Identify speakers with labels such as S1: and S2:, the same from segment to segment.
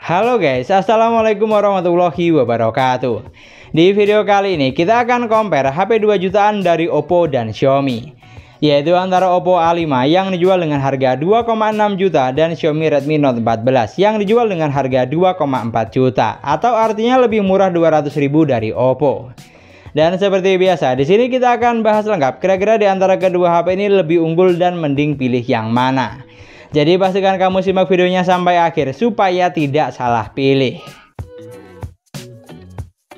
S1: Halo guys, assalamualaikum warahmatullahi wabarakatuh. Di video kali ini kita akan compare HP 2 jutaan dari Oppo dan Xiaomi, yaitu antara Oppo A5 yang dijual dengan harga 2,6 juta dan Xiaomi Redmi Note 14 yang dijual dengan harga 2,4 juta, atau artinya lebih murah 200.000 dari Oppo. Dan seperti biasa, di sini kita akan bahas lengkap kira-kira di antara kedua HP ini lebih unggul dan mending pilih yang mana. Jadi pastikan kamu simak videonya sampai akhir supaya tidak salah pilih.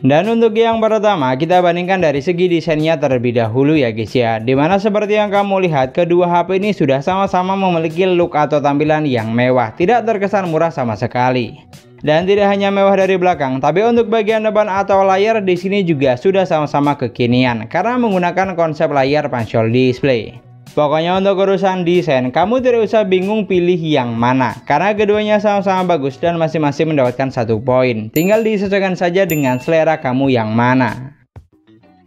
S1: Dan untuk yang pertama, kita bandingkan dari segi desainnya terlebih dahulu ya guys ya. Dimana seperti yang kamu lihat, kedua HP ini sudah sama-sama memiliki look atau tampilan yang mewah, tidak terkesan murah sama sekali. Dan tidak hanya mewah dari belakang, tapi untuk bagian depan atau layar di sini juga sudah sama-sama kekinian karena menggunakan konsep layar pancol display. Pokoknya untuk urusan desain, kamu tidak usah bingung pilih yang mana, karena keduanya sama-sama bagus dan masing-masing mendapatkan 1 poin. Tinggal disesuaikan saja dengan selera kamu yang mana.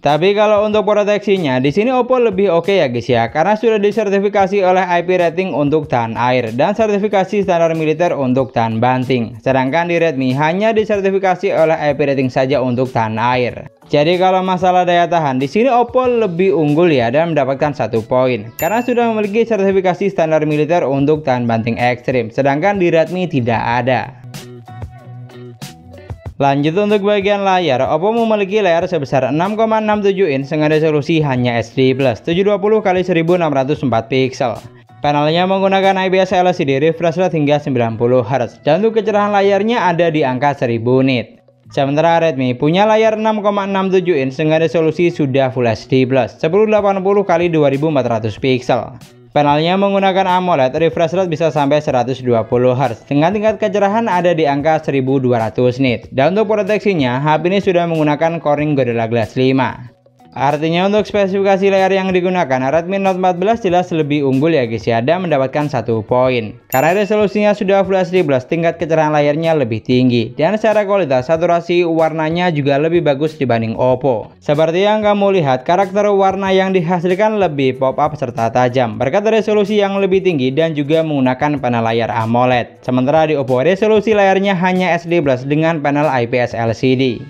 S1: Tapi kalau untuk proteksinya, di sini Oppo lebih oke ya guys ya, karena sudah disertifikasi oleh IP rating untuk tahan air dan sertifikasi standar militer untuk tahan banting. Sedangkan di Redmi hanya disertifikasi oleh IP rating saja untuk tahan air. Jadi kalau masalah daya tahan, di sini Oppo lebih unggul ya dan mendapatkan 1 poin karena sudah memiliki sertifikasi standar militer untuk tahan banting ekstrim, sedangkan di Redmi tidak ada. Lanjut untuk bagian layar, Oppo memiliki layar sebesar 6,67 inch dengan resolusi hanya HD+ 720x1604 pixel. Panelnya menggunakan IPS LCD refresh rate hingga 90 Hz dan untuk kecerahan layarnya ada di angka 1000 nit. Sementara Redmi punya layar 6,67 inch dengan resolusi sudah Full HD+, 1080x2400 pixel. Panelnya menggunakan AMOLED, refresh rate bisa sampai 120 Hz dengan tingkat kecerahan ada di angka 1200 nit. Dan untuk proteksinya, HP ini sudah menggunakan Corning Gorilla Glass 5. Artinya untuk spesifikasi layar yang digunakan, Redmi Note 14 jelas lebih unggul ya guys ya, dan mendapatkan 1 poin. Karena resolusinya sudah Full HD+, tingkat kecerahan layarnya lebih tinggi. Dan secara kualitas, saturasi warnanya juga lebih bagus dibanding Oppo. Seperti yang kamu lihat, karakter warna yang dihasilkan lebih pop-up serta tajam, berkat resolusi yang lebih tinggi dan juga menggunakan panel layar AMOLED. Sementara di Oppo, resolusi layarnya hanya HD+ dengan panel IPS LCD.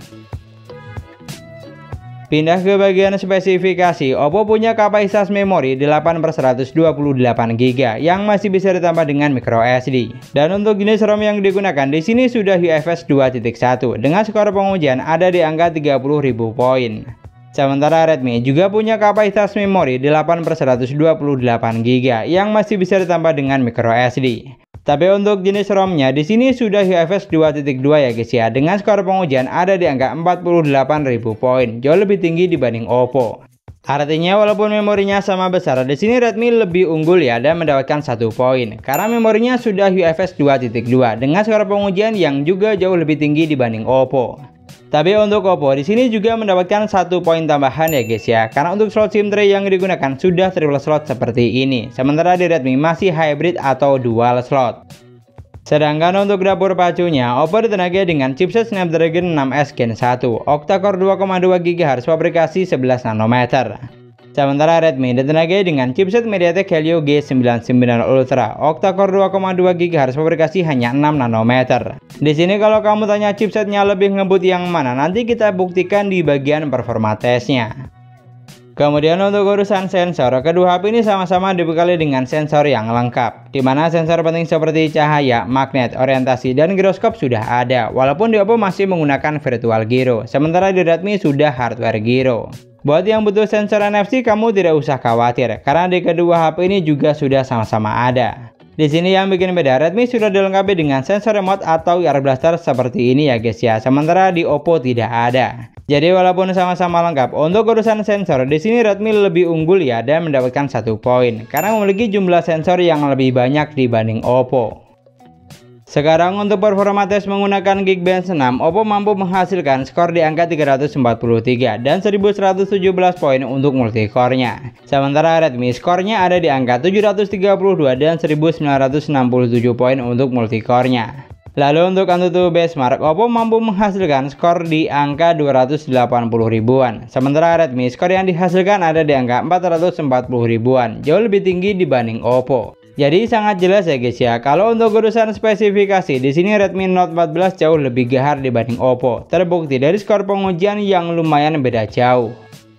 S1: Pindah ke bagian spesifikasi, Oppo punya kapasitas memori 8/128GB yang masih bisa ditambah dengan microSD. Dan untuk jenis ROM yang digunakan di sini sudah UFS 2.1 dengan skor pengujian ada di angka 30.000 poin. Sementara Redmi juga punya kapasitas memori 8/128GB yang masih bisa ditambah dengan microSD. Tapi untuk jenis ROM-nya di sini sudah UFS 2.2 ya guys ya, dengan skor pengujian ada di angka 48.000 poin, jauh lebih tinggi dibanding Oppo. Artinya walaupun memorinya sama besar, di sini Redmi lebih unggul ya dan mendapatkan 1 poin karena memorinya sudah UFS 2.2 dengan skor pengujian yang juga jauh lebih tinggi dibanding Oppo. Tapi untuk Oppo di sini juga mendapatkan 1 poin tambahan ya guys ya, karena untuk slot SIM tray yang digunakan sudah triple slot seperti ini, sementara di Redmi masih hybrid atau dual slot. Sedangkan untuk dapur pacunya, Oppo ditenagai dengan chipset Snapdragon 6S Gen 1, octa-core 2,2 GHz, fabrikasi 11 nanometer. Sementara Redmi ditenagai dengan chipset MediaTek Helio G99 Ultra, octa-core 2,2 GHz, fabrikasi hanya 6 nanometer. Di sini kalau kamu tanya chipsetnya lebih ngebut yang mana, nanti kita buktikan di bagian performa tesnya. Kemudian untuk urusan sensor, kedua HP ini sama-sama dibekali dengan sensor yang lengkap, dimana sensor penting seperti cahaya, magnet, orientasi, dan giroskop sudah ada, walaupun di Oppo masih menggunakan virtual gyro, sementara di Redmi sudah hardware gyro. Buat yang butuh sensor NFC, kamu tidak usah khawatir, karena di kedua HP ini juga sudah sama-sama ada. Di sini yang bikin beda, Redmi sudah dilengkapi dengan sensor remote atau ear blaster seperti ini ya guys ya, sementara di Oppo tidak ada. Jadi walaupun sama-sama lengkap, untuk urusan sensor di sini Redmi lebih unggul ya dan mendapatkan 1 poin karena memiliki jumlah sensor yang lebih banyak dibanding Oppo. Sekarang untuk performa tes menggunakan Geekbench 6, Oppo mampu menghasilkan skor di angka 343 dan 1117 poin untuk multicore-nya. Sementara Redmi skornya ada di angka 732 dan 1967 poin untuk multicore-nya. Lalu untuk AnTuTu benchmark, Oppo mampu menghasilkan skor di angka 280 ribuan. Sementara Redmi skor yang dihasilkan ada di angka 440 ribuan, jauh lebih tinggi dibanding Oppo. Jadi sangat jelas ya guys ya, kalau untuk urusan spesifikasi di sini Redmi Note 14 jauh lebih gahar dibanding Oppo. Terbukti dari skor pengujian yang lumayan beda jauh.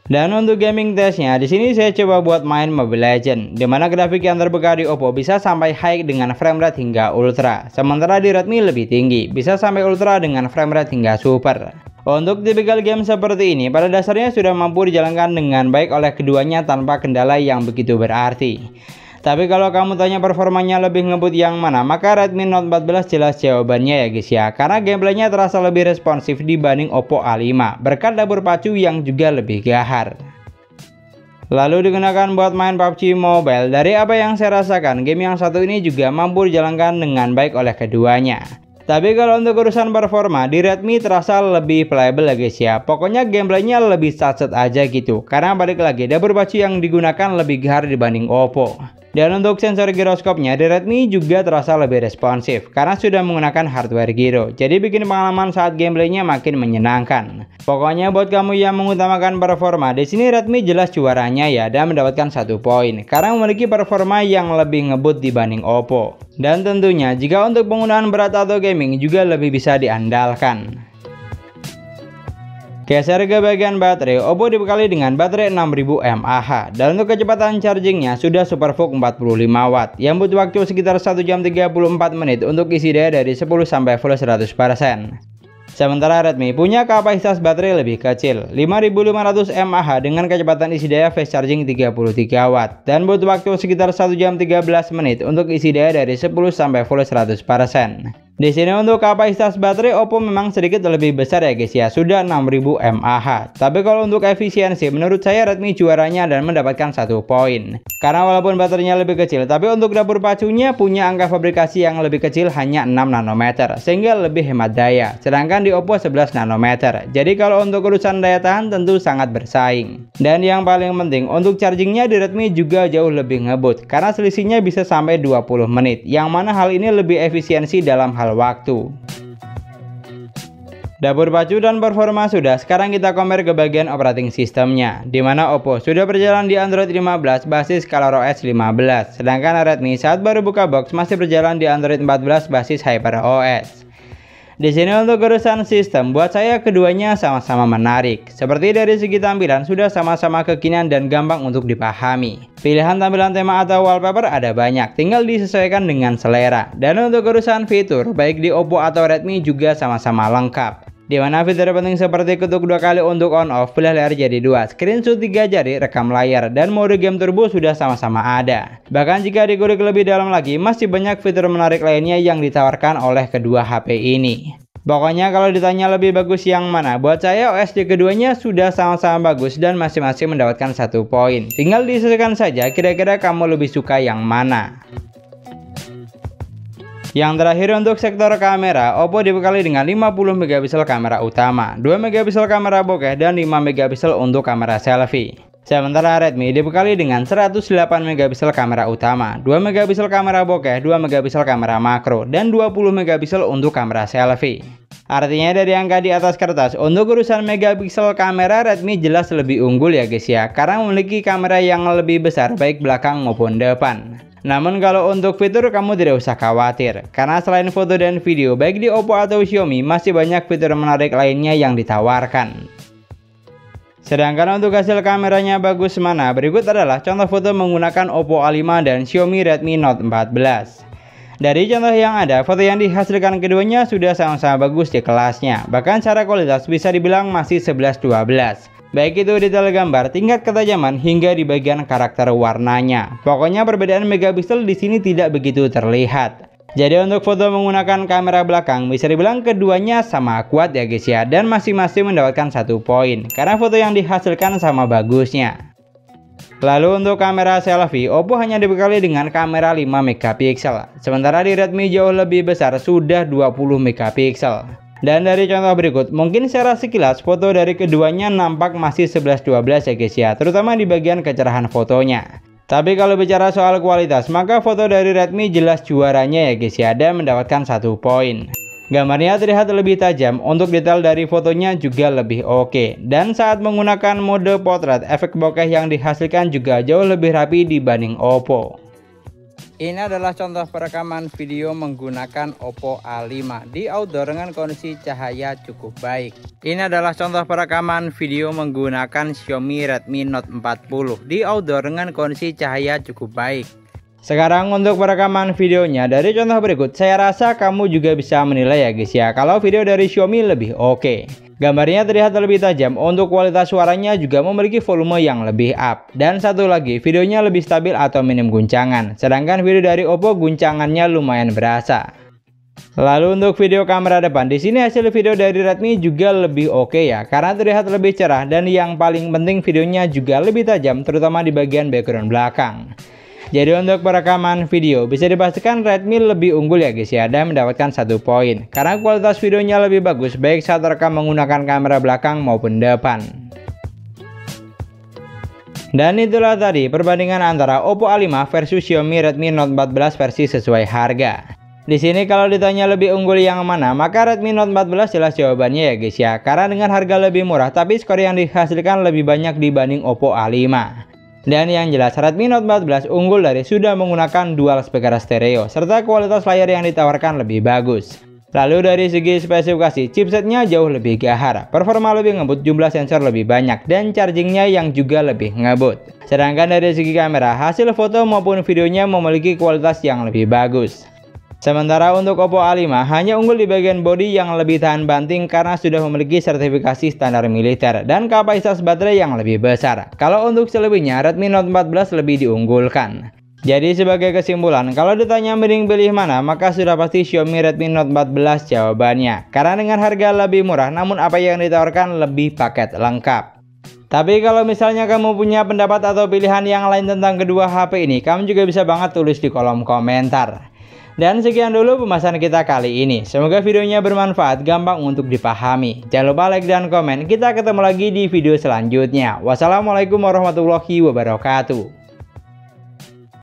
S1: Dan untuk gaming testnya, di sini saya coba buat main Mobile Legends, dimana grafik yang terbekal di Oppo bisa sampai high dengan frame rate hingga ultra, sementara di Redmi lebih tinggi, bisa sampai ultra dengan frame rate hingga super. Untuk tipikal game seperti ini, pada dasarnya sudah mampu dijalankan dengan baik oleh keduanya tanpa kendala yang begitu berarti. Tapi kalau kamu tanya performanya lebih ngebut yang mana, maka Redmi Note 14 jelas jawabannya ya guys ya. Karena gameplaynya terasa lebih responsif dibanding Oppo A5, berkat dapur pacu yang juga lebih gahar. Lalu digunakan buat main PUBG Mobile, dari apa yang saya rasakan, game yang satu ini juga mampu dijalankan dengan baik oleh keduanya. Tapi kalau untuk urusan performa, di Redmi terasa lebih playable ya guys ya. Pokoknya gameplaynya lebih satset aja gitu. Karena balik lagi, dapur pacu yang digunakan lebih gahar dibanding Oppo. Dan untuk sensor giroskopnya di Redmi juga terasa lebih responsif karena sudah menggunakan hardware gyro. Jadi bikin pengalaman saat gameplaynya makin menyenangkan. Pokoknya buat kamu yang mengutamakan performa, di sini Redmi jelas juaranya ya dan mendapatkan 1 poin karena memiliki performa yang lebih ngebut dibanding Oppo. Dan tentunya jika untuk penggunaan berat atau gaming juga lebih bisa diandalkan. Geser ke bagian baterai, Oppo dibekali dengan baterai 6000 mAh dan untuk kecepatan chargingnya sudah SuperVOOC 45 Watt yang butuh waktu sekitar 1 jam 34 menit untuk isi daya dari 10 sampai full 100%. Sementara Redmi punya kapasitas baterai lebih kecil, 5500 mAh dengan kecepatan isi daya fast charging 33 Watt dan butuh waktu sekitar 1 jam 13 menit untuk isi daya dari 10 sampai full 100%. Di sini untuk kapasitas baterai Oppo memang sedikit lebih besar ya guys ya, sudah 6000 mAh. Tapi kalau untuk efisiensi menurut saya Redmi juaranya dan mendapatkan 1 poin. Karena walaupun baterainya lebih kecil, tapi untuk dapur pacunya punya angka fabrikasi yang lebih kecil hanya 6 nanometer sehingga lebih hemat daya. Sedangkan di Oppo 11 nanometer. Jadi kalau untuk urusan daya tahan tentu sangat bersaing. Dan yang paling penting untuk chargingnya di Redmi juga jauh lebih ngebut karena selisihnya bisa sampai 20 menit. Yang mana hal ini lebih efisiensi dalam hal waktu. Dapur pacu dan performa sudah, sekarang kita compare ke bagian operating sistemnya, dimana Oppo sudah berjalan di Android 15 basis ColorOS 15, sedangkan Redmi saat baru buka box masih berjalan di Android 14 basis HyperOS. Di sini untuk urusan sistem, buat saya keduanya sama-sama menarik. Seperti dari segi tampilan sudah sama-sama kekinian dan gampang untuk dipahami. Pilihan tampilan tema atau wallpaper ada banyak, tinggal disesuaikan dengan selera. Dan untuk urusan fitur, baik di Oppo atau Redmi juga sama-sama lengkap. Di mana fitur penting seperti ketuk 2 kali untuk on off, belah layar jadi 2, screenshot 3 jari, rekam layar, dan mode game turbo sudah sama-sama ada. Bahkan jika dikulik lebih dalam lagi, masih banyak fitur menarik lainnya yang ditawarkan oleh kedua HP ini. Pokoknya kalau ditanya lebih bagus yang mana, buat saya OS di keduanya sudah sama-sama bagus dan masing-masing mendapatkan 1 poin. Tinggal disesuaikan saja kira-kira kamu lebih suka yang mana. Yang terakhir untuk sektor kamera, Oppo dibekali dengan 50 megapiksel kamera utama, 2 megapiksel kamera bokeh, dan 5 megapiksel untuk kamera selfie. Sementara Redmi dibekali dengan 108 megapiksel kamera utama, 2 megapiksel kamera bokeh, 2 megapiksel kamera makro, dan 20 megapiksel untuk kamera selfie. Artinya dari angka di atas kertas, untuk urusan megapiksel kamera Redmi jelas lebih unggul ya guys ya, karena memiliki kamera yang lebih besar baik belakang maupun depan. Namun kalau untuk fitur kamu tidak usah khawatir, karena selain foto dan video, baik di Oppo atau Xiaomi masih banyak fitur menarik lainnya yang ditawarkan. Sedangkan untuk hasil kameranya bagus mana, berikut adalah contoh foto menggunakan Oppo A5 dan Xiaomi Redmi Note 14. Dari contoh yang ada, foto yang dihasilkan keduanya sudah sama-sama bagus di kelasnya. Bahkan secara kualitas bisa dibilang masih 11-12. Baik itu detail gambar, tingkat ketajaman, hingga di bagian karakter warnanya. Pokoknya perbedaan megapiksel di sini tidak begitu terlihat. Jadi untuk foto menggunakan kamera belakang, bisa dibilang keduanya sama kuat ya guys ya. Dan masing-masing mendapatkan 1 poin, karena foto yang dihasilkan sama bagusnya. Lalu untuk kamera selfie, Oppo hanya dibekali dengan kamera 5 megapiksel. Sementara di Redmi jauh lebih besar, sudah 20 megapiksel. Dan dari contoh berikut, mungkin secara sekilas foto dari keduanya nampak masih 11-12 ya guys ya, terutama di bagian kecerahan fotonya. Tapi kalau bicara soal kualitas, maka foto dari Redmi jelas juaranya ya guys ya, dan mendapatkan 1 poin. Gambarnya terlihat lebih tajam, untuk detail dari fotonya juga lebih oke. Dan saat menggunakan mode potret, efek bokeh yang dihasilkan juga jauh lebih rapi dibanding Oppo. Ini adalah contoh perekaman video menggunakan Oppo A5 di outdoor dengan kondisi cahaya cukup baik. Ini adalah contoh perekaman video menggunakan Xiaomi Redmi Note 40 di outdoor dengan kondisi cahaya cukup baik. Sekarang untuk perekaman videonya dari contoh berikut, saya rasa kamu juga bisa menilai ya guys ya, kalau video dari Xiaomi lebih oke. Gambarnya terlihat lebih tajam, untuk kualitas suaranya juga memiliki volume yang lebih up. Dan satu lagi, videonya lebih stabil atau minim guncangan. Sedangkan video dari Oppo guncangannya lumayan berasa. Lalu untuk video kamera depan, di sini hasil video dari Redmi juga lebih oke ya, karena terlihat lebih cerah dan yang paling penting videonya juga lebih tajam, terutama di bagian background belakang. Jadi untuk perekaman video bisa dipastikan Redmi lebih unggul ya guys ya, dan mendapatkan 1 poin karena kualitas videonya lebih bagus baik saat rekam menggunakan kamera belakang maupun depan. Dan itulah tadi perbandingan antara Oppo A5 versus Xiaomi Redmi Note 14 versi sesuai harga. Di sini kalau ditanya lebih unggul yang mana, maka Redmi Note 14 jelas jawabannya ya guys ya, karena dengan harga lebih murah tapi skor yang dihasilkan lebih banyak dibanding Oppo A5. Dan yang jelas Redmi Note 14 unggul dari sudah menggunakan dual speaker stereo serta kualitas layar yang ditawarkan lebih bagus. Lalu dari segi spesifikasi, chipsetnya jauh lebih gahar, performa lebih ngebut, jumlah sensor lebih banyak, dan chargingnya yang juga lebih ngebut. Sedangkan dari segi kamera, hasil foto maupun videonya memiliki kualitas yang lebih bagus. Sementara untuk Oppo A5 hanya unggul di bagian bodi yang lebih tahan banting karena sudah memiliki sertifikasi standar militer dan kapasitas baterai yang lebih besar. Kalau untuk selebihnya Redmi Note 14 lebih diunggulkan. Jadi sebagai kesimpulan, kalau ditanya mending pilih mana, maka sudah pasti Xiaomi Redmi Note 14 jawabannya. Karena dengan harga lebih murah namun apa yang ditawarkan lebih paket lengkap. Tapi kalau misalnya kamu punya pendapat atau pilihan yang lain tentang kedua HP ini, kamu juga bisa banget tulis di kolom komentar. Dan sekian dulu pembahasan kita kali ini. Semoga videonya bermanfaat, gampang untuk dipahami. Jangan lupa like dan komen. Kita ketemu lagi di video selanjutnya. Wassalamualaikum warahmatullahi wabarakatuh.